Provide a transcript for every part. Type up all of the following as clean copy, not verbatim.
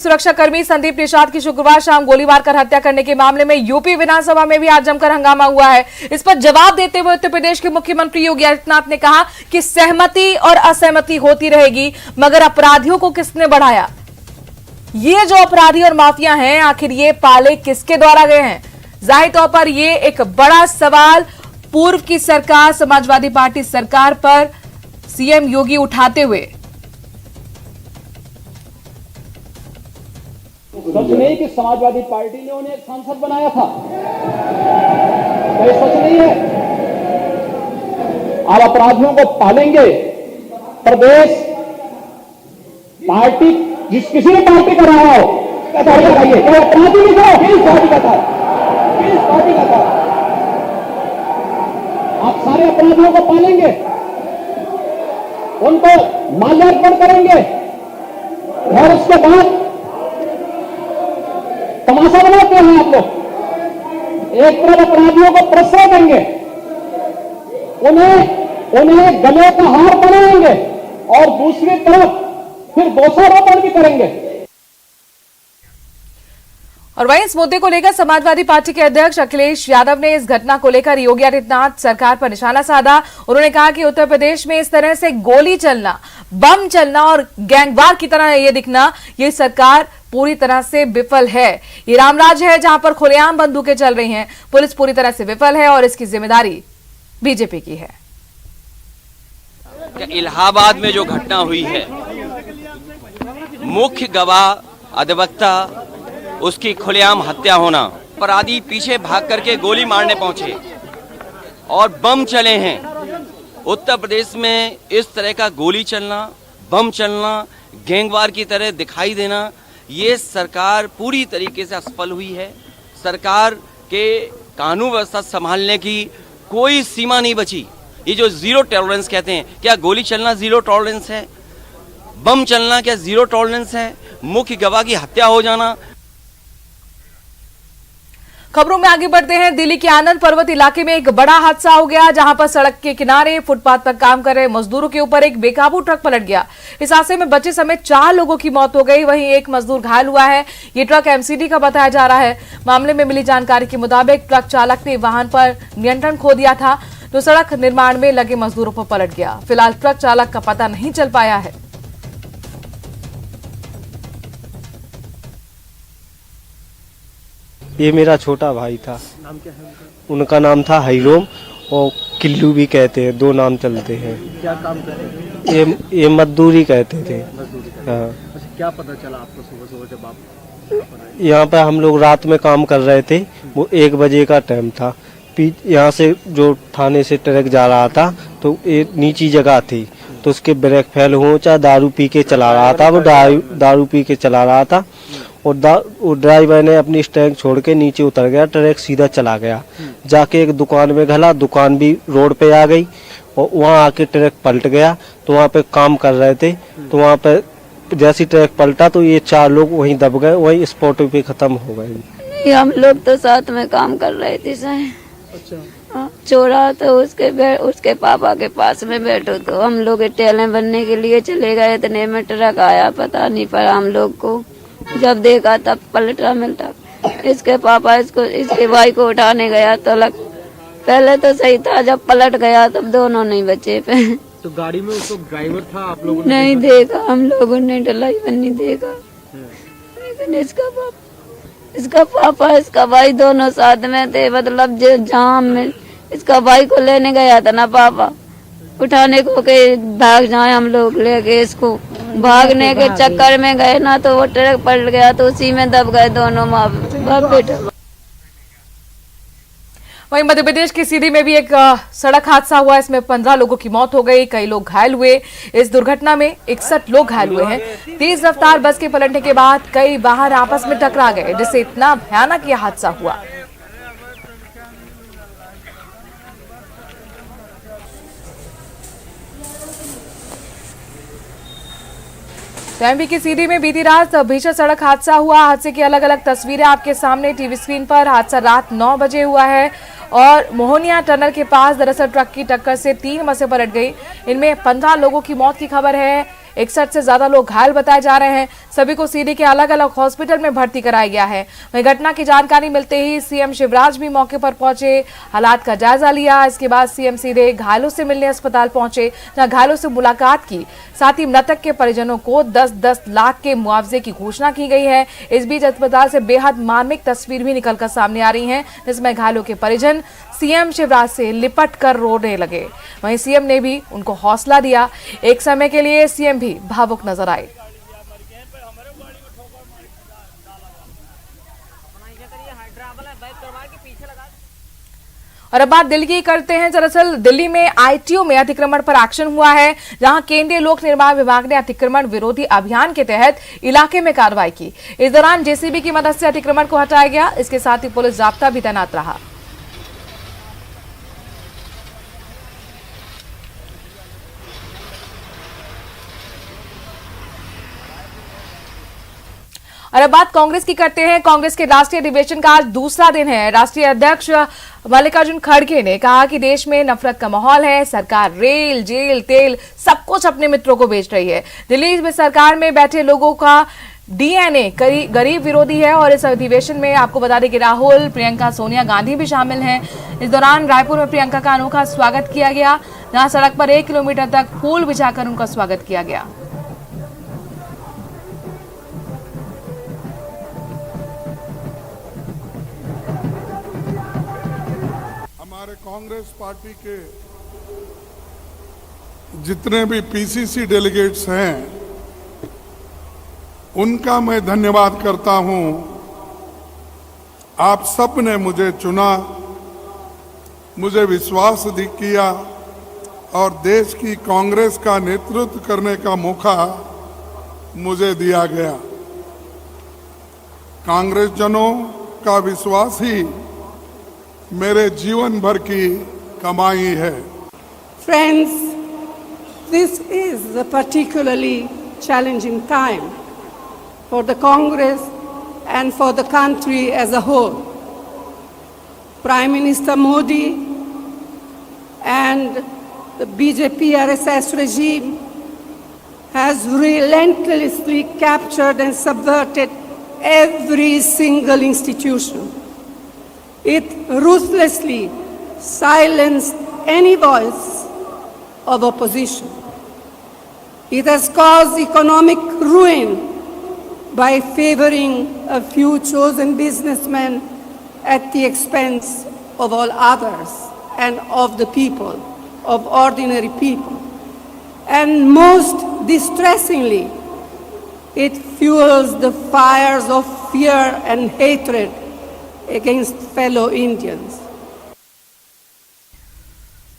सुरक्षाकर्मी संदीप निषाद की शुक्रवार शाम गोलीबार कर हत्या करने के मामले में यूपी विधानसभा में भी आज जमकर हंगामा हुआ है। इस पर जवाब देते हुए उत्तर प्रदेश के मुख्यमंत्री योगी आदित्यनाथ ने कहा कि सहमति और असहमति होती रहेगी, मगर अपराधियों को किसने बढ़ाया? ये जो अपराधी और माफिया हैं, आखिर ये पाले किसके द्वारा गए हैं? जाहिर तौर पर ये एक बड़ा सवाल पूर्व की सरकार, समाजवादी पार्टी सरकार पर सीएम योगी उठाते हुए। सच नहीं कि समाजवादी पार्टी ने उन्हें एक सांसद बनाया था, सच नहीं है। आप अपराधियों को पालेंगे। प्रदेश पार्टी किसी ने पार्टी कराया हो बताइए, क्या अपराधी नहीं था? किस पार्टी का था? किस पार्टी का था? आप सारे अपराधियों को पालेंगे, उनको माल्यार्पण करेंगे और उसके बाद तमाशा बनाते हैं आप लोग। एक तरफ अपराधियों को प्रश्रय देंगे, उन्हें गले का हार बनाएंगे और दूसरी तरफ फिर दोषारोपण भी करेंगे। और वहीं इस मुद्दे को लेकर समाजवादी पार्टी के अध्यक्ष अखिलेश यादव ने इस घटना को लेकर योगी आदित्यनाथ सरकार पर निशाना साधा। उन्होंने कहा कि उत्तर प्रदेश में इस तरह से गोली चलना, बम चलना और गैंगवार की तरह ये दिखना, ये सरकार पूरी तरह से विफल है। ये रामराज है जहां पर खुलेआम बंदूकें चल रही हैं। पुलिस पूरी तरह से विफल है और इसकी जिम्मेदारी बीजेपी की है। इलाहाबाद में जो घटना हुई है, मुख्य गवाह अधिवक्ता उसकी खुलेआम हत्या होना, अपराधी पीछे भाग करके गोली मारने पहुंचे और बम चले हैं। उत्तर प्रदेश में इस तरह का गोली चलना, बम चलना, गैंगवार की तरह दिखाई देना, ये सरकार पूरी तरीके से असफल हुई है। सरकार के कानून व्यवस्था संभालने की कोई सीमा नहीं बची। ये जो जीरो टॉलरेंस कहते हैं, क्या गोली चलना जीरो टॉलरेंस है? बम चलना क्या जीरो टॉलरेंस है? मुख्य गवाह की हत्या हो जाना। खबरों में आगे बढ़ते हैं। दिल्ली के आनंद पर्वत इलाके में एक बड़ा हादसा हो गया, जहां पर सड़क के किनारे फुटपाथ पर काम कर रहे मजदूरों के ऊपर एक बेकाबू ट्रक पलट गया। इस हादसे में बच्चे समेत 4 लोगों की मौत हो गई, वहीं एक मजदूर घायल हुआ है। ये ट्रक एमसीडी का बताया जा रहा है। मामले में मिली जानकारी के मुताबिक ट्रक चालक ने वाहन पर नियंत्रण खो दिया था, तो सड़क निर्माण में लगे मजदूरों पर पलट गया। फिलहाल ट्रक चालक का पता नहीं चल पाया है। ये मेरा छोटा भाई था। नाम क्या है उनका? नाम था हरिरोम और किल्लू भी कहते हैं, 2 नाम चलते हैं। क्या काम करते थे? ये मजदूरी कहते थे। हाँ। अच्छा, क्या पता चला आपको सुबह जब आप यहाँ पे हम लोग रात में काम कर रहे थे, वो 1 बजे का टाइम था। यहाँ से जो थाने से ट्रक जा रहा था, तो एक नीची जगह थी, तो उसके ब्रेक फेल हो, चाहे दारू पी के चला रहा था। वो दारू पी के चला रहा था और ड्राइवर ने अपनी स्टैंड छोड़ के नीचे उतर गया। ट्रक सीधा चला गया, जाके एक दुकान में घला, दुकान भी रोड पे आ गई और वहाँ आके ट्रक पलट गया। तो वहाँ पे काम कर रहे थे, तो वहाँ पे जैसी ट्रक पलटा तो ये 4 लोग वहीं दब गए, वहीं स्पॉट पे खत्म हो गए। हम लोग तो साथ में काम कर रहे थे सर। अच्छा। चोरा तो उसके पापा के पास में बैठो, तो हम लोग टेले बनने के लिए चले गए। इतने में ट्रक आया, पता नहीं पड़ा हम लोग को। जब देखा तब पलटा मिलता। इसके पापा इसके भाई को उठाने गया तो पहले तो सही था, जब पलट गया तब दोनों नहीं बचे पे। तो गाड़ी में उसको ड्राइवर था, आप लोगों ने नहीं देखा, हम लोगों ने ड्राइवर नहीं देखा। लेकिन इसका पापा इसका भाई दोनों साथ में थे। मतलब जो जाम में इसका भाई को लेने गया था ना पापा, उठाने को के भाग जाए हम लोग लेके, इसको भागने के चक्कर में गए ना, तो वो ट्रक पलट गया, तो उसी में दब गए दोनों माँ बाप बेटा। वहीं मध्य प्रदेश की सीधी में भी एक सड़क हादसा हुआ। इसमें 15 लोगों की मौत हो गई, कई लोग घायल हुए। इस दुर्घटना में 61 लोग घायल हुए हैं। तेज रफ्तार बस के पलटने के बाद कई वाहन आपस में टकरा गए, जिससे इतना भयानक यह हादसा हुआ। एमपी की सीधी में बीती रात भीषण सड़क हादसा हुआ। हादसे की अलग अलग तस्वीरें आपके सामने टीवी स्क्रीन पर। हादसा रात 9 बजे हुआ है और मोहनिया टनल के पास दरअसल ट्रक की टक्कर से 3 बसें पलट गई। इनमें 15 लोगों की मौत की खबर है। 61 से ज्यादा लोग घायल बताए जा रहे हैं। सभी को सीधी के अलग अलग हॉस्पिटल में भर्ती कराया गया है। वहीं घटना की जानकारी मिलते ही सीएम शिवराज भी मौके पर पहुंचे, हालात का जायजा लिया। इसके बाद सीएम सीधे घायलों से मिलने अस्पताल पहुंचे, जहां घायलों से मुलाकात की। साथ ही मृतक के परिजनों को 10-10 लाख के मुआवजे की घोषणा की गई है। इस बीच अस्पताल से बेहद मार्मिक तस्वीर भी निकलकर सामने आ रही है, जिसमें घायलों के परिजन सीएम शिवराज से लिपट कर रोने लगे। वहीं सीएम ने भी उनको हौसला दिया। एक समय के लिए सीएम भी भावुक नजर आए। और अब बात दिल्ली की करते हैं। दरअसल दिल्ली में आईटीओ में अतिक्रमण पर एक्शन हुआ है, जहां केंद्रीय लोक निर्माण विभाग ने अतिक्रमण विरोधी अभियान के तहत इलाके में कार्रवाई की। इस दौरान जेसीबी की मदद से अतिक्रमण को हटाया गया। इसके साथ ही पुलिस जाब्ता भी तैनात रहा। और अब बात कांग्रेस की करते हैं। कांग्रेस के राष्ट्रीय अधिवेशन का आज दूसरा दिन है। राष्ट्रीय अध्यक्ष मल्लिकार्जुन खड़गे ने कहा कि देश में नफरत का माहौल है, सरकार रेल, जेल, तेल सब कुछ अपने मित्रों को बेच रही है। दिल्ली में सरकार में बैठे लोगों का डीएनए गरीब विरोधी है। और इस अधिवेशन में आपको बता दें कि राहुल, प्रियंका, सोनिया गांधी भी शामिल हैं। इस दौरान रायपुर में प्रियंका का अनोखा स्वागत किया गया, जहां सड़क पर 1 किलोमीटर तक फूल बिछाकर उनका स्वागत किया गया। हमारे कांग्रेस पार्टी के जितने भी पीसीसी डेलीगेट्स हैं, उनका मैं धन्यवाद करता हूं। आप सब ने मुझे चुना, मुझे विश्वास किया और देश की कांग्रेस का नेतृत्व करने का मौका मुझे दिया गया। कांग्रेस जनों का विश्वास ही मेरे जीवन भर की कमाई है। Friends, this is a particularly challenging time for the Congress and for the country as a whole. Prime Minister Modi and the BJP RSS regime has relentlessly captured and subverted every single institution. It ruthlessly silenced any voice of opposition. It has caused economic ruin by favoring a few chosen businessmen at the expense of all others and of the people, of ordinary people. And most distressingly, it fuels the fires of fear and hatred against fellow Indians.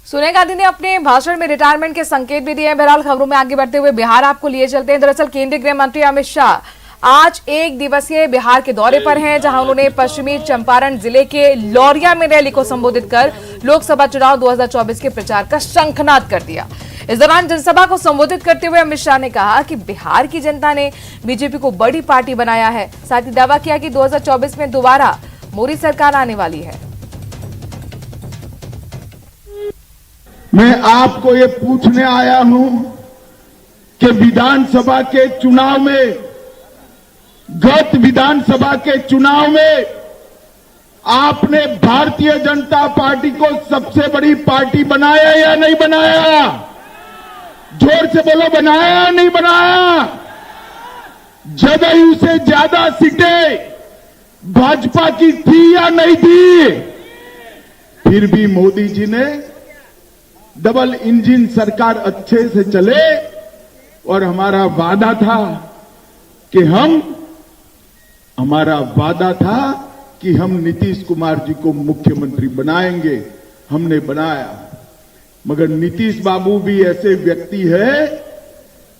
Sonia Gandhi ने अपने भाषण में retirement के संकेत भी दिए हैं। बहरहाल खबरों में आगे बढ़ते हुए बिहार आपको लिए चलते हैं। दरअसल केंद्रीय गृह मंत्री अमित शाह आज 1 दिवसीय बिहार के दौरे पर हैं, जहां उन्होंने पश्चिमी चंपारण जिले के लौरिया में रैली को संबोधित कर लोकसभा चुनाव 2024 के प्रचार का शंखनाद कर दिया। इस दौरान जनसभा को संबोधित करते हुए अमित शाह ने कहा कि बिहार की जनता ने बीजेपी को बड़ी पार्टी बनाया है। साथ ही दावा किया कि 2024 में दोबारा मोदी सरकार आने वाली है। मैं आपको ये पूछने आया हूं कि विधानसभा के चुनाव में, गत विधानसभा के चुनाव में आपने भारतीय जनता पार्टी को सबसे बड़ी पार्टी बनाया या नहीं बनाया? जोर से बोलो, बनाया या नहीं बनाया? जदयू से ज्यादा सीटें भाजपा की थी या नहीं थी? फिर भी मोदी जी ने डबल इंजन सरकार अच्छे से चले और हमारा वादा था कि हम नीतीश कुमार जी को मुख्यमंत्री बनाएंगे। हमने बनाया, मगर नीतीश बाबू भी ऐसे व्यक्ति है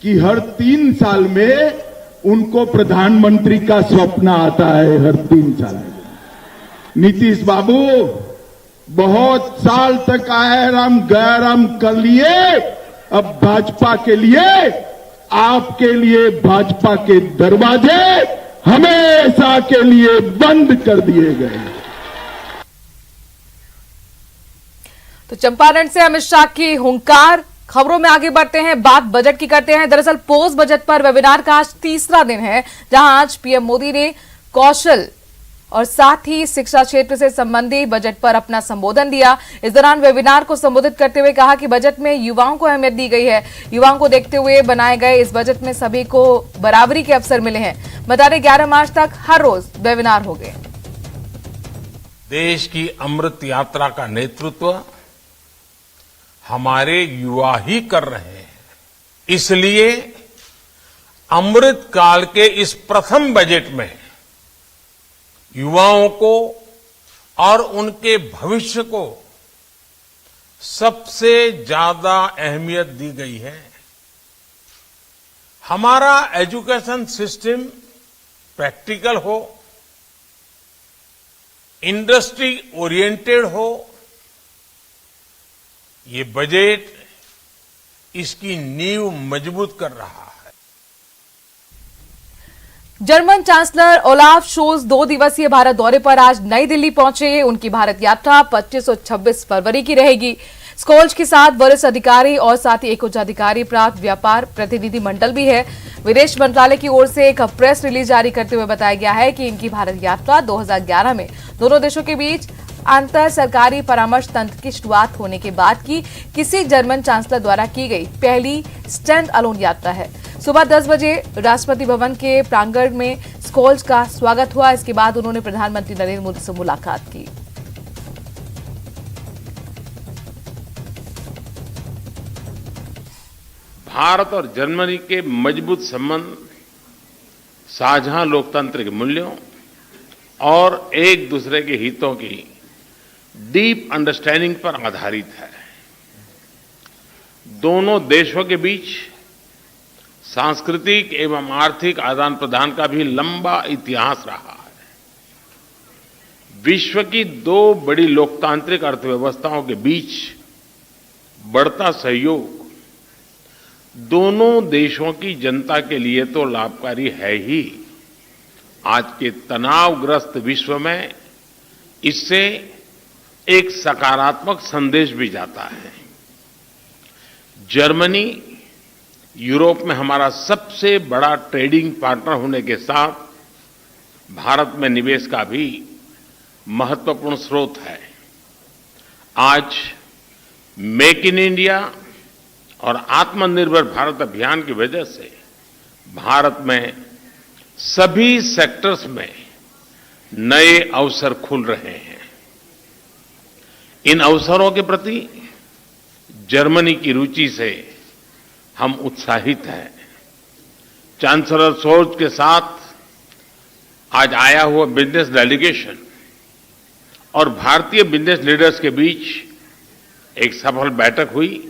कि हर 3 साल में उनको प्रधानमंत्री का स्वप्न आता है। हर 3 साल में नीतीश बाबू बहुत साल तक आयाराम गयाराम कर लिए, अब भाजपा के लिए, आपके लिए भाजपा के दरवाजे हमेशा के लिए बंद कर दिए गए। तो चंपारण से अमित शाह की हुंकार खबरों में आगे बढ़ते हैं, बात बजट की करते हैं। दरअसल पोस्ट बजट पर वेबिनार का आज तीसरा दिन है, जहां आज पीएम मोदी ने कौशल और साथ ही शिक्षा क्षेत्र से संबंधी बजट पर अपना संबोधन दिया। इस दौरान वेबिनार को संबोधित करते हुए कहा कि बजट में युवाओं को अहमियत दी गई है। युवाओं को देखते हुए बनाए गए इस बजट में सभी को बराबरी के अवसर मिले हैं। बता दें 11 मार्च तक हर रोज वेबिनार होंगे। देश की अमृत यात्रा का नेतृत्व हमारे युवा ही कर रहे हैं। इसलिए अमृत काल के इस प्रथम बजट में युवाओं को और उनके भविष्य को सबसे ज्यादा अहमियत दी गई है। हमारा एजुकेशन सिस्टम प्रैक्टिकल हो, इंडस्ट्री ओरिएंटेड हो, ये बजट इसकी नींव मजबूत कर रहा है। जर्मन चांसलर ओलाफ शोल्ज 2 दिवसीय भारत दौरे पर आज नई दिल्ली पहुंचे। उनकी भारत यात्रा 25 और 26 फरवरी की रहेगी। स्कोल्ज के साथ वरिष्ठ अधिकारी और साथ ही एक उच्चाधिकारी प्राप्त व्यापार प्रतिनिधि मंडल भी है। विदेश मंत्रालय की ओर से एक प्रेस रिलीज जारी करते हुए बताया गया है कि इनकी भारत यात्रा 2011 में दोनों देशों के बीच अंतर सरकारी परामर्श तंत्र की शुरुआत होने के बाद की किसी जर्मन चांसलर द्वारा की गई पहली स्टैंड अलोन यात्रा है। सुबह 10 बजे राष्ट्रपति भवन के प्रांगण में स्कोल्ज का स्वागत हुआ। इसके बाद उन्होंने प्रधानमंत्री नरेंद्र मोदी से मुलाकात की। भारत और जर्मनी के मजबूत संबंध साझा लोकतांत्रिक मूल्यों और एक दूसरे के हितों की डीप अंडरस्टैंडिंग पर आधारित है। दोनों देशों के बीच सांस्कृतिक एवं आर्थिक आदान प्रदान का भी लंबा इतिहास रहा है। विश्व की 2 बड़ी लोकतांत्रिक अर्थव्यवस्थाओं के बीच बढ़ता सहयोग दोनों देशों की जनता के लिए तो लाभकारी है ही, आज के तनावग्रस्त विश्व में इससे एक सकारात्मक संदेश भी जाता है। जर्मनी यूरोप में हमारा सबसे बड़ा ट्रेडिंग पार्टनर होने के साथ भारत में निवेश का भी महत्वपूर्ण स्रोत है। आज मेक इन इंडिया और आत्मनिर्भर भारत अभियान की वजह से भारत में सभी सेक्टर्स में नए अवसर खुल रहे हैं। इन अवसरों के प्रति जर्मनी की रुचि से हम उत्साहित हैं। चांसलर शोल्ज के साथ आज आया हुआ बिजनेस डेलीगेशन और भारतीय बिजनेस लीडर्स के बीच एक सफल बैठक हुई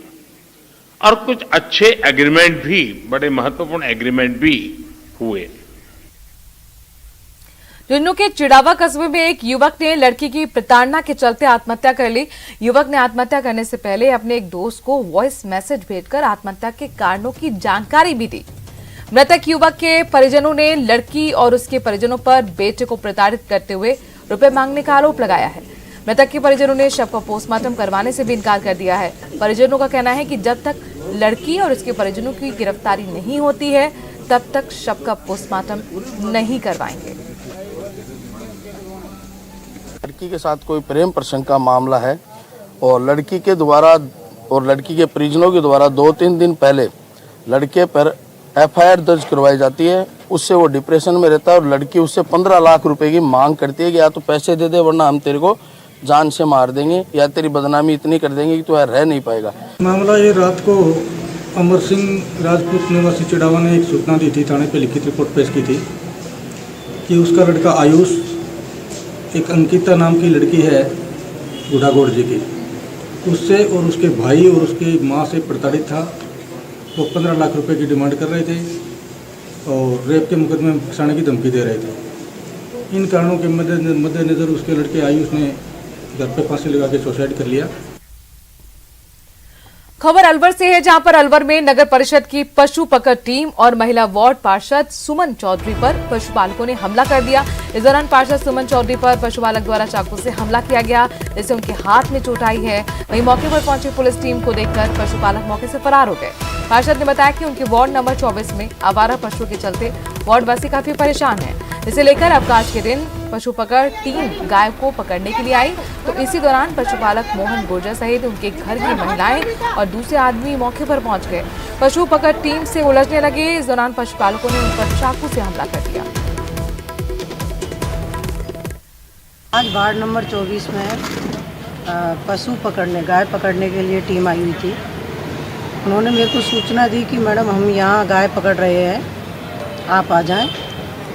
और कुछ अच्छे एग्रीमेंट भी, बड़े महत्वपूर्ण एग्रीमेंट भी हुए। झुंझुनू के चिड़ावा कस्बे में एक युवक ने लड़की की प्रताड़ना के चलते आत्महत्या कर ली। युवक ने आत्महत्या करने से पहले अपने एक दोस्त को वॉइस मैसेज भेजकर आत्महत्या के कारणों की जानकारी भी दी। मृतक युवक के परिजनों ने लड़की और उसके परिजनों पर बेटे को प्रताड़ित करते हुए रुपए मांगने का आरोप लगाया है। मृतक के परिजनों ने शव का पोस्टमार्टम करवाने से भी इनकार कर दिया है। परिजनों का कहना है कि जब तक लड़की और उसके परिजनों की गिरफ्तारी नहीं होती है, तब तक शव का पोस्टमार्टम नहीं करवाएंगे। लड़की के साथ कोई प्रेम प्रसंग का मामला है और लड़की के द्वारा और लड़की के परिजनों के द्वारा 2-3 दिन पहले लड़के पर एफआईआर दर्ज करवाई जाती है। उससे वो डिप्रेशन में रहता है और लड़की उससे 15 लाख रुपए की मांग करती है कि या तो पैसे दे दे वरना हम तेरे को जान से मार देंगे या तेरी बदनामी इतनी कर देंगे कि तू रह नहीं पाएगा। मामला ये रात को अमर सिंह राजपूत निवासी चिड़ावा ने एक सूचना दी थी, थाने पे लिखित रिपोर्ट पेश की थी कि उसका लड़का आयुष एक अंकिता नाम की लड़की है गुढ़ागोड़ जी की, उससे और उसके भाई और उसकी माँ से प्रताड़ित था। वो 15 लाख रुपए की डिमांड कर रहे थे और रेप के मुकदमे में फंसाने की धमकी दे रहे थे। इन कारणों के मद्देनजर उसके लड़के आयुष ने घर पे फांसी लगा के सुसाइड कर लिया। खबर अलवर से है, जहां पर अलवर में नगर परिषद की पशु पकड़ टीम और महिला वार्ड पार्षद सुमन चौधरी पर पशुपालकों ने हमला कर दिया। इस दौरान पार्षद सुमन चौधरी पर पशुपालक द्वारा चाकू से हमला किया गया, जिससे उनके हाथ में चोट आई है। वहीं मौके पर पहुंची पुलिस टीम को देखकर पशुपालक मौके से फरार हो गए। पार्षद ने बताया कि उनके वार्ड नंबर 24 में आवारा पशुओं के चलते वार्डवासी काफी परेशान है। इसे लेकर अवकाश के दिन पशु पकड़ टीम गाय को पकड़ने के लिए आई, तो इसी दौरान पशुपालक मोहन गुर्जर सहित उनके घर की महिलाएं और दूसरे आदमी मौके पर पहुंच गए। पशु पकड़ टीम से उलझने लगे। इस दौरान पशुपालकों ने उन पर चाकू से हमला कर दिया। आज वार्ड नंबर 24 में पशु पकड़ने, गाय पकड़ने के लिए टीम आई हुई थी। उन्होंने मेरे को सूचना दी कि मैडम हम यहाँ गाय पकड़ रहे हैं, आप आ जाएं।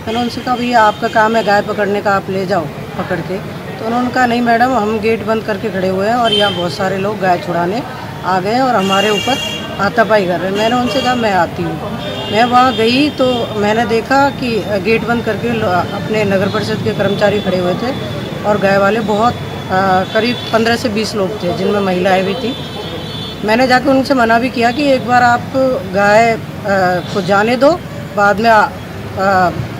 मैंने उनसे कहा भैया आपका काम है गाय पकड़ने का, आप ले जाओ पकड़ के। तो उन्होंने कहा नहीं मैडम, हम गेट बंद करके खड़े हुए हैं और यहाँ बहुत सारे लोग गाय छुड़ाने आ गए और हमारे ऊपर हाथापाई कर रहे हैं। मैंने उनसे कहा मैं आती हूँ। मैं वहाँ गई तो मैंने देखा कि गेट बंद करके अपने नगर परिषद के कर्मचारी खड़े हुए थे और गाय वाले बहुत करीब 15 से 20 लोग थे, जिनमें महिलाएं भी थी। मैंने जाकर उनसे मना भी किया कि एक बार आप गाय को जाने दो, बाद में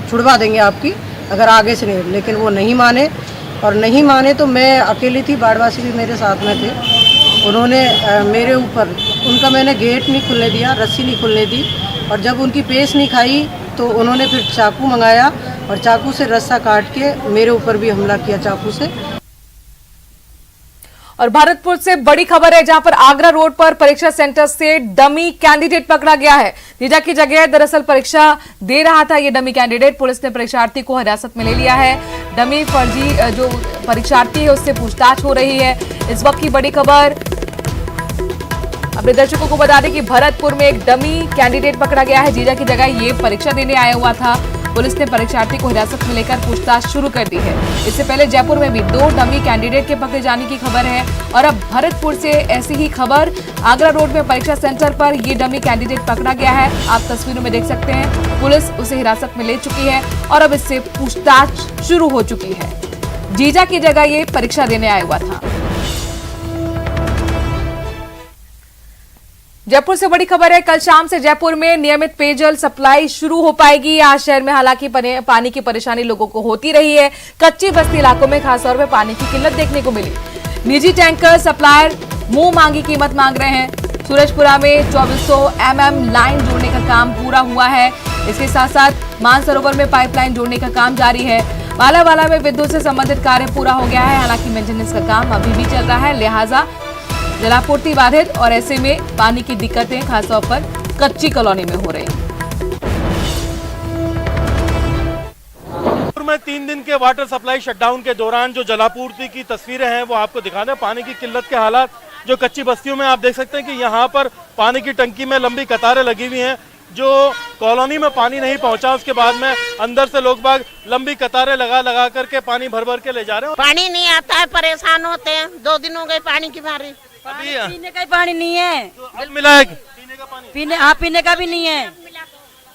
छुड़वा देंगे आपकी, अगर आगे से नहीं। लेकिन वो नहीं माने, और नहीं माने तो मैं अकेली थी, बाड़वासी भी मेरे साथ में थे। उन्होंने मेरे ऊपर, उनका मैंने गेट नहीं खुलने दिया, रस्सी नहीं खुलने दी, और जब उनकी पेश नहीं खाई तो उन्होंने फिर चाकू मंगाया और चाकू से रस्सा काट के मेरे ऊपर भी हमला किया चाकू से। और भरतपुर से बड़ी खबर है, जहां पर आगरा रोड पर परीक्षा सेंटर से डमी कैंडिडेट पकड़ा गया है। जीजा की जगह दरअसल परीक्षा दे रहा था ये डमी कैंडिडेट। पुलिस ने परीक्षार्थी को हिरासत में ले लिया है। डमी फर्जी जो परीक्षार्थी है उससे पूछताछ हो रही है। इस वक्त की बड़ी खबर, अपने दर्शकों को बता दें कि भरतपुर में एक डमी कैंडिडेट पकड़ा गया है। जीजा की जगह ये परीक्षा देने आया हुआ था। पुलिस ने परीक्षार्थी को हिरासत में लेकर पूछताछ शुरू कर दी है। इससे पहले जयपुर में भी 2 डमी कैंडिडेट के पकड़े जाने की खबर है। और अब भरतपुर से ऐसी ही खबर, आगरा रोड में परीक्षा सेंटर पर ये डमी कैंडिडेट पकड़ा गया है। आप तस्वीरों में देख सकते हैं, पुलिस उसे हिरासत में ले चुकी है और अब इससे पूछताछ शुरू हो चुकी है। जीजा की जगह ये परीक्षा देने आया हुआ था। जयपुर से बड़ी खबर है, कल शाम से जयपुर में नियमित पेयजल सप्लाई शुरू हो पाएगी। आज शहर में हालांकि पानी की परेशानी लोगों को होती रही है। कच्ची बस्ती इलाकों में खासतौर पर पानी की किल्लत देखने को मिली। निजी टैंकर सप्लायर मुंह मांगी कीमत मांग रहे हैं। सूरजपुरा में 2400 mm लाइन जोड़ने का काम पूरा हुआ है। इसके साथ साथ मानसरोवर में पाइपलाइन जोड़ने का काम जारी है। बालावाला में विद्युत से संबंधित कार्य पूरा हो गया है। हालांकि मेंटेनेंस का काम अभी भी चल रहा है, लिहाजा जलापूर्ति बाधित और ऐसे में पानी की दिक्कतें खासतौर पर कच्ची कॉलोनी में हो रही हैं। में 3 दिन के वाटर सप्लाई शटडाउन के दौरान जो जलापूर्ति की तस्वीरें हैं वो आपको दिखा दें। पानी की किल्लत के हालात जो कच्ची बस्तियों में आप देख सकते हैं कि यहाँ पर पानी की टंकी में लंबी कतारें लगी हुई हैं। जो कॉलोनी में पानी नहीं पहुंचा, उसके बाद में अंदर से लोग बाग लंबी कतारें लगा करके पानी भर भर के ले जा रहे हैं। पानी नहीं आता है, परेशान होते हैं। 2 दिन हो गए पानी की मारी। अभी पीने का ही पानी नहीं है। अब मिला है पीने का पानी? पीने का भी नहीं है।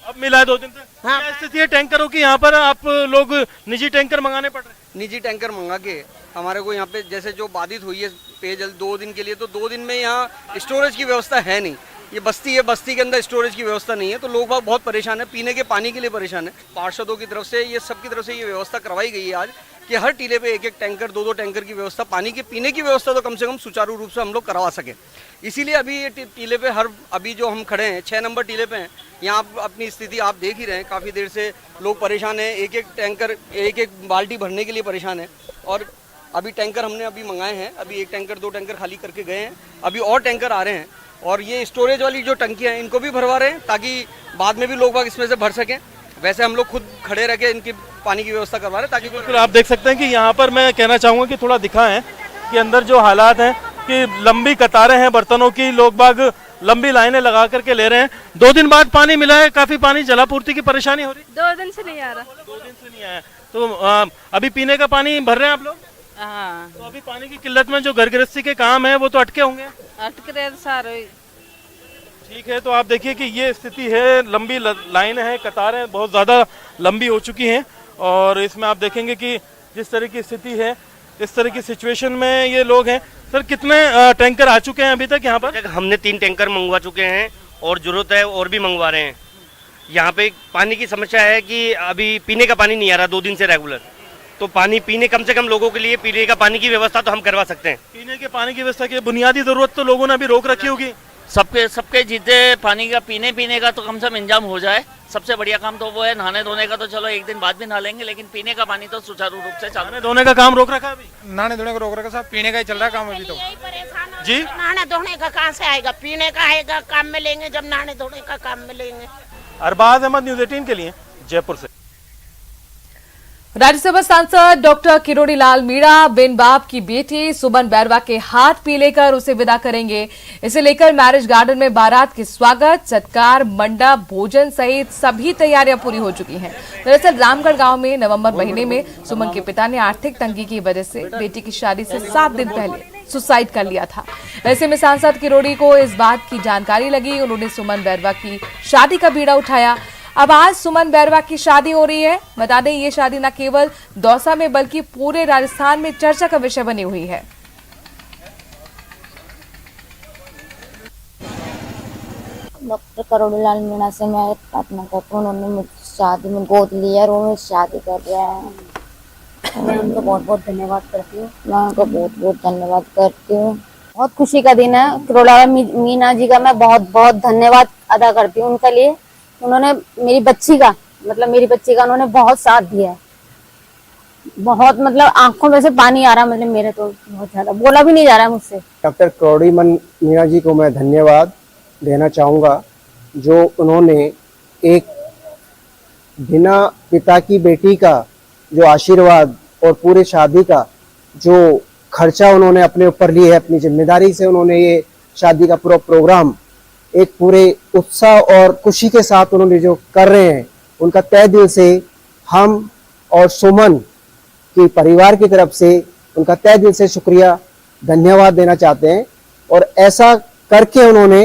अब मिला है 2 दिन से। हाँ। क्या स्थिति है टैंकरों की? यहाँ पर आप लोग निजी टैंकर मंगाने पड़ रहे हैं? निजी टैंकर मंगा के हमारे को यहाँ पे जैसे जो बाधित हुई है पेयजल 2 दिन के लिए, तो 2 दिन में यहाँ स्टोरेज की व्यवस्था है नहीं। ये बस्ती है, बस्ती के अंदर स्टोरेज की व्यवस्था नहीं है, तो लोग बहुत परेशान है, पीने के पानी के लिए परेशान है। पार्षदों की तरफ से, ये सबकी तरफ से ये व्यवस्था करवाई गई है आज कि हर टीले पे 1-1 टैंकर, 2-2 टैंकर की व्यवस्था, पानी के पीने की व्यवस्था तो कम से कम सुचारू रूप से हम लोग करवा सके। इसीलिए अभी ये टीले पे अभी जो हम खड़े हैं 6 नंबर टीले पे हैं, यहाँ अपनी स्थिति आप देख ही रहे हैं। काफ़ी देर से लोग परेशान हैं, 1-1 टैंकर, 1-1 बाल्टी भरने के लिए परेशान है। और अभी टैंकर हमने अभी मंगाए हैं, अभी 1 टैंकर 2 टैंकर खाली करके गए हैं, अभी और टैंकर आ रहे हैं। और ये स्टोरेज वाली जो टंकियाँ हैं इनको भी भरवा रहे हैं ताकि बाद में भी लोग बाग इसमें से भर सकें। वैसे हम लोग खुद खड़े रह के इनकी पानी की व्यवस्था करवा रहे हैं ताकि बिल्कुल आप देख सकते हैं कि यहाँ पर मैं कहना चाहूँगा कि थोड़ा दिखाएं कि अंदर जो हालात हैं कि लंबी कतारें हैं बर्तनों की, लोग बाग लंबी लाइनें लगा करके ले रहे हैं। 2 दिन बाद पानी मिला है, काफी पानी, जलापूर्ति की परेशानी हो रही? 2 दिन से नहीं आ रहा। 2 दिन से नहीं आया। तो अभी पीने का पानी भर रहे हैं आप लोग? हाँ। तो अभी पानी की किल्लत में जो घर गृहस्थी के काम है वो तो अटके होंगे? अटक रहे सारे। ठीक है, तो आप देखिए कि ये स्थिति है, लंबी लाइन है, कतारें बहुत ज़्यादा लंबी हो चुकी हैं। और इसमें आप देखेंगे कि जिस तरह की स्थिति है इस तरह की सिचुएशन में ये लोग हैं। सर कितने टैंकर आ चुके हैं अभी तक यहाँ पर? हमने 3 टैंकर मंगवा चुके हैं और जरूरत है और भी मंगवा रहे हैं। यहाँ पे पानी की समस्या है कि अभी पीने का पानी नहीं आ रहा 2 दिन से रेगुलर, तो पानी पीने कम से कम लोगों के लिए पीने का पानी की व्यवस्था तो हम करवा सकते हैं। पीने के पानी की व्यवस्था की बुनियादी जरूरत तो लोगों ने अभी रोक रखी होगी। सबके जीते पानी का पीने का तो कम से कम इंतजाम हो जाए। सबसे बढ़िया काम तो वो है। नहाने धोने का तो चलो एक दिन बाद भी नहा लेंगे, लेकिन पीने का पानी तो सुचारू रूप से चालू। नहाने धोने का काम रोक रखा अभी? नहाने धोने का रोक रखा साहब, पीने का ही चल रहा है काम अभी तो। जी नहाने धोने का कहाँ से आएगा? पीने का आएगा काम में लेंगे जब नहाने धोने का काम में लेंगे। अरबाज अहमद, न्यूज़ 18 के लिए जयपुर से। राज्यसभा सांसद डॉक्टर किरोड़ी लाल मीणा बिन बाप की बेटी सुमन बैरवा के हाथ पी लेकर उसे विदा करेंगे। इसे लेकर मैरिज गार्डन में बारात के स्वागत, सत्कार, मंडप, भोजन सहित सभी तैयारियां पूरी हो चुकी हैं। दरअसल रामगढ़ गांव में नवंबर महीने में सुमन के पिता ने आर्थिक तंगी की वजह से बेटी की शादी से 7 दिन पहले सुसाइड कर लिया था। ऐसे में सांसद किरोड़ी को इस बात की जानकारी लगी। उन्होंने सुमन बैरवा की शादी का बीड़ा उठाया। अब आज सुमन बैरवा की शादी हो रही है। बता दें ये शादी न केवल दौसा में बल्कि पूरे राजस्थान में चर्चा का विषय बनी हुई है। डॉक्टर किरोड़ी लाल मीणा से मैं प्रार्थना करती हूँ। उन्होंने मुझे शादी में गोद लिया और वो शादी कर रहा है। मैं उनको बहुत बहुत धन्यवाद करती हूँ। मैं उनको बहुत बहुत धन्यवाद करती हूँ। बहुत खुशी का दिन है। किरोड़ी लाल मीणा जी का मैं बहुत बहुत धन्यवाद अदा करती हूँ उनके लिए। उन्होंने मेरी बच्ची का उन्होंने बहुत साथ दिया है। बहुत आंखों में से पानी आ रहा, मेरे तो बहुत ज्यादा बोला भी नहीं जा रहा है मुझसे। डॉक्टर किरोड़ी मीणा जी को मैं धन्यवाद देना चाहूँगा, जो उन्होंने एक बिना पिता की बेटी का जो आशीर्वाद और पूरे शादी का जो खर्चा उन्होंने अपने ऊपर लिया है, अपनी जिम्मेदारी से उन्होंने ये शादी का पूरा प्रोग्राम एक पूरे उत्साह और खुशी के साथ उन्होंने जो कर रहे हैं, उनका तहे दिल से हम और सुमन की परिवार की तरफ से उनका तहे दिल से शुक्रिया धन्यवाद देना चाहते हैं। और ऐसा करके उन्होंने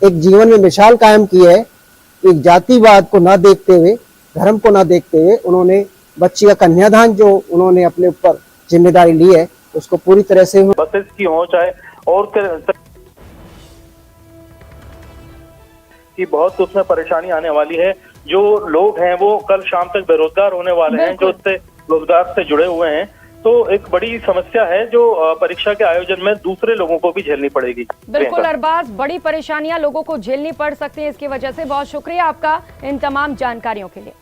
एक जीवन में मिसाल कायम की है। एक जातिवाद को ना देखते हुए, धर्म को ना देखते हुए उन्होंने बच्ची का कन्यादान जो उन्होंने अपने ऊपर जिम्मेदारी ली है उसको पूरी तरह से बसेस की हो चाहे और कि बहुत उसमें परेशानी आने वाली है। जो लोग हैं वो कल शाम तक बेरोजगार होने वाले हैं, जो उससे रोजगार से जुड़े हुए हैं। तो एक बड़ी समस्या है जो परीक्षा के आयोजन में दूसरे लोगों को भी झेलनी पड़ेगी। बिल्कुल अरबाज, बड़ी परेशानियां लोगों को झेलनी पड़ सकती है इसकी वजह से। बहुत शुक्रिया आपका इन तमाम जानकारियों के लिए।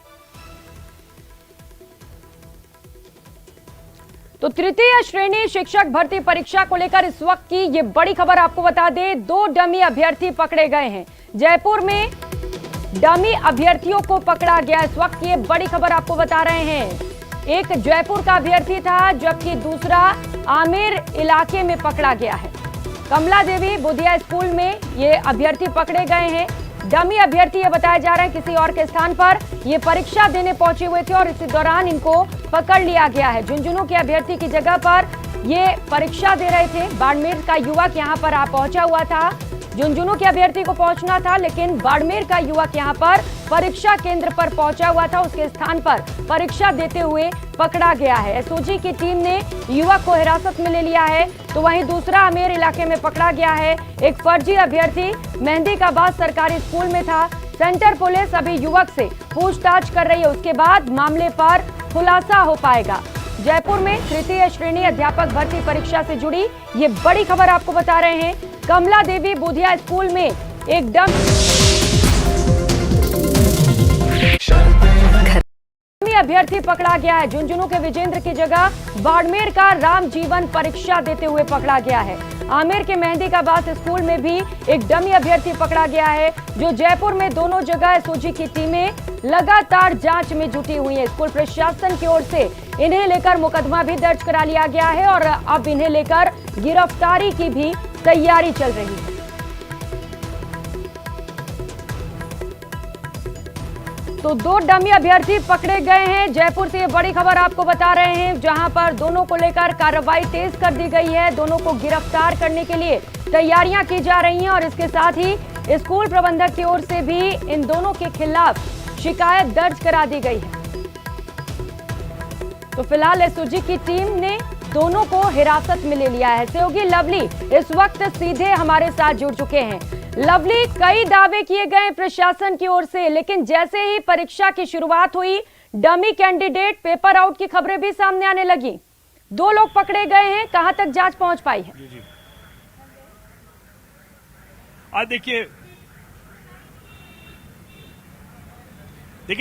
तो तृतीय श्रेणी शिक्षक भर्ती परीक्षा को लेकर इस वक्त की ये बड़ी खबर आपको बता दें। 2 डमी अभ्यर्थी पकड़े गए हैं। जयपुर में डमी अभ्यर्थियों को पकड़ा गया। इस वक्त ये बड़ी खबर आपको बता रहे हैं। एक जयपुर का अभ्यर्थी था जबकि दूसरा आमेर इलाके में पकड़ा गया है। कमला देवी बुधिया स्कूल में ये अभ्यर्थी पकड़े गए हैं। डमी अभ्यर्थी ये बताया जा रहा है किसी और के स्थान पर ये परीक्षा देने पहुंचे हुए थे और इसी दौरान इनको पकड़ लिया गया है। झुंझुनू के अभ्यर्थी की जगह पर ये परीक्षा दे रहे थे। बाड़मेर का युवक यहाँ पर पहुंचा हुआ था। झुंझुनू के अभ्यर्थी को पहुंचना था, लेकिन बाड़मेर का युवक यहां पर परीक्षा केंद्र पर पहुंचा हुआ था। उसके स्थान पर परीक्षा देते हुए पकड़ा गया है। एसओजी की टीम ने युवक को हिरासत में ले लिया है। तो वहीं दूसरा आमेर इलाके में पकड़ा गया है एक फर्जी अभ्यर्थी। मेहंदी का बाग सरकारी स्कूल में था। सेंटर पुलिस अभी युवक से पूछताछ कर रही है, उसके बाद मामले पर खुलासा हो पाएगा। जयपुर में तृतीय श्रेणी अध्यापक भर्ती परीक्षा से जुड़ी ये बड़ी खबर आपको बता रहे हैं। कमला देवी बुधिया स्कूल में एक डमी अभ्यर्थी पकड़ा गया है। झुंझुनू के विजेंद्र की जगह बाड़मेर का राम जीवन परीक्षा देते हुए पकड़ा गया है। आमेर के मेहंदी का बाग स्कूल में भी एक डमी अभ्यर्थी पकड़ा गया है। जो जयपुर में दोनों जगह एसओजी की टीमें लगातार जांच में जुटी हुई है। स्कूल प्रशासन की ओर से इन्हें लेकर मुकदमा भी दर्ज करा लिया गया है और अब इन्हें लेकर गिरफ्तारी की भी तैयारी चल रही है। तो 2 डमी अभ्यर्थी पकड़े गए हैं। जयपुर से ये बड़ी खबर आपको बता रहे हैं, जहां पर दोनों को लेकर कार्रवाई तेज कर दी गई है। दोनों को गिरफ्तार करने के लिए तैयारियां की जा रही हैं और इसके साथ ही स्कूल प्रबंधक की ओर से भी इन दोनों के खिलाफ शिकायत दर्ज करा दी गई है। तो फिलहाल एसओजी की टीम ने दोनों को हिरासत में ले लिया है। सहयोगी लवली इस वक्त सीधे हमारे साथ जुड़ चुके हैं। लवली, कई दावे किए गए प्रशासन की ओर से, लेकिन जैसे ही परीक्षा की शुरुआत हुई डमी कैंडिडेट पेपर आउट की खबरें भी सामने आने लगी। 2 लोग पकड़े गए हैं, कहां तक जांच पहुंच पाई है? आज देखिए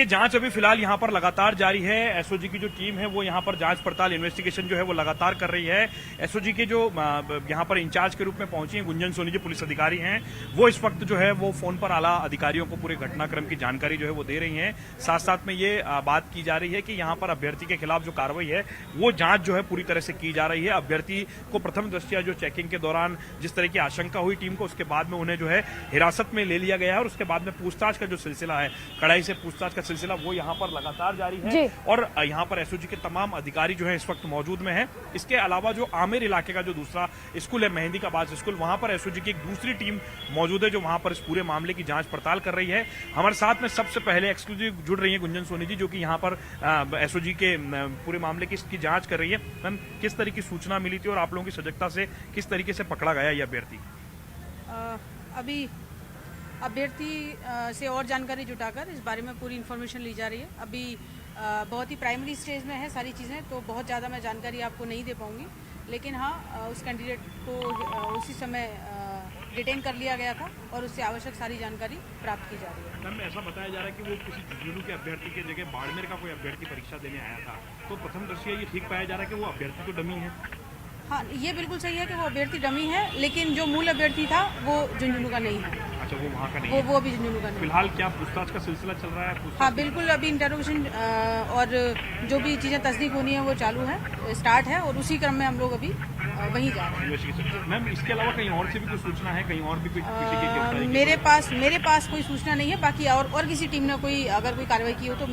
जांच अभी फिलहाल यहां पर लगातार जारी है। एसओजी की जो टीम है वो यहां पर जांच पड़ताल इन्वेस्टिगेशन जो है वो लगातार कर रही है। एसओजी के जो यहां पर इंचार्ज के रूप में पहुंची हैं गुंजन सोनी जी पुलिस अधिकारी हैं, वो इस वक्त जो है वो फोन पर आला अधिकारियों को पूरे घटनाक्रम की जानकारी जो है वो दे रही हैं। साथ साथ में ये बात की जा रही है कि यहां पर अभ्यर्थी के खिलाफ जो कार्रवाई है वो जांच जो है पूरी तरह से की जा रही है। अभ्यर्थी को प्रथम दृष्टया जो चेकिंग के दौरान जिस तरह की आशंका हुई टीम को, उसके बाद में उन्हें जो है हिरासत में ले लिया गया है और उसके बाद में पूछताछ का जो सिलसिला है, कड़ाई से पूछताछ का सिलसिला वो यहाँ पर लगातार जारी है। और यहाँ पर एसओजी के तमाम अधिकारी जो है इस वक्त मौजूद में हैं। इसके अलावा जो आमेर इलाके का जो दूसरा स्कूल है मेहंदी का बाज स्कूल, वहां पर एसओजी की एक दूसरी टीम मौजूद है जो वहां पर इस पूरे मामले की जांच पड़ताल कर रही है। हमारे साथ में सबसे पहले एक्सक्लूसिव जुड़ रही है गुंजन सोनी जी, जो कि यहाँ पर एसओजी के पूरे मामले की जांच कर रही है। मैम, किस तरह की सूचना मिली थी और आप लोगों की सजगता से किस तरीके से पकड़ा गया ये अभ्यर्थी? अभी अभ्यर्थी से और जानकारी जुटाकर इस बारे में पूरी इन्फॉर्मेशन ली जा रही है। अभी बहुत ही प्राइमरी स्टेज में है सारी चीज़ें, तो बहुत ज़्यादा मैं जानकारी आपको नहीं दे पाऊंगी, लेकिन हाँ उस कैंडिडेट को उसी समय डिटेन कर लिया गया था और उससे आवश्यक सारी जानकारी प्राप्त की जा रही है। मैम, ऐसा बताया जा रहा है कि वो किसी झुंझुनू के अभ्यर्थी के जगह बाड़मेर का कोई अभ्यर्थी परीक्षा देने आया था, तो प्रथम दृष्टया ये ठीक पाया जा रहा है कि वो अभ्यर्थी तो डमी है? हाँ, ये बिल्कुल सही है कि वो अभ्यर्थी डमी है, लेकिन जो मूल अभ्यर्थी था वो झुंझुनू का नहीं है। अच्छा, वो वहाँ का नहीं है? वो अभी झुंझुनू का नहीं। फिलहाल क्या पूछताछ का सिलसिला चल रहा है? हाँ बिल्कुल, अभी इंटरोगेशन और जो भी चीज़ें तस्दीक होनी है वो चालू है, स्टार्ट है, और उसी क्रम में हम लोग अभी वहीं जा रहे हैं। मैम, इसके अलावा कहीं और से भी कोई सूचना है, कहीं और भी कोई किसी की गिरफ्तारी? मेरे पास कोई सूचना नहीं है। बाकी और किसी टीम ने अगर कोई कार्रवाई की हो तो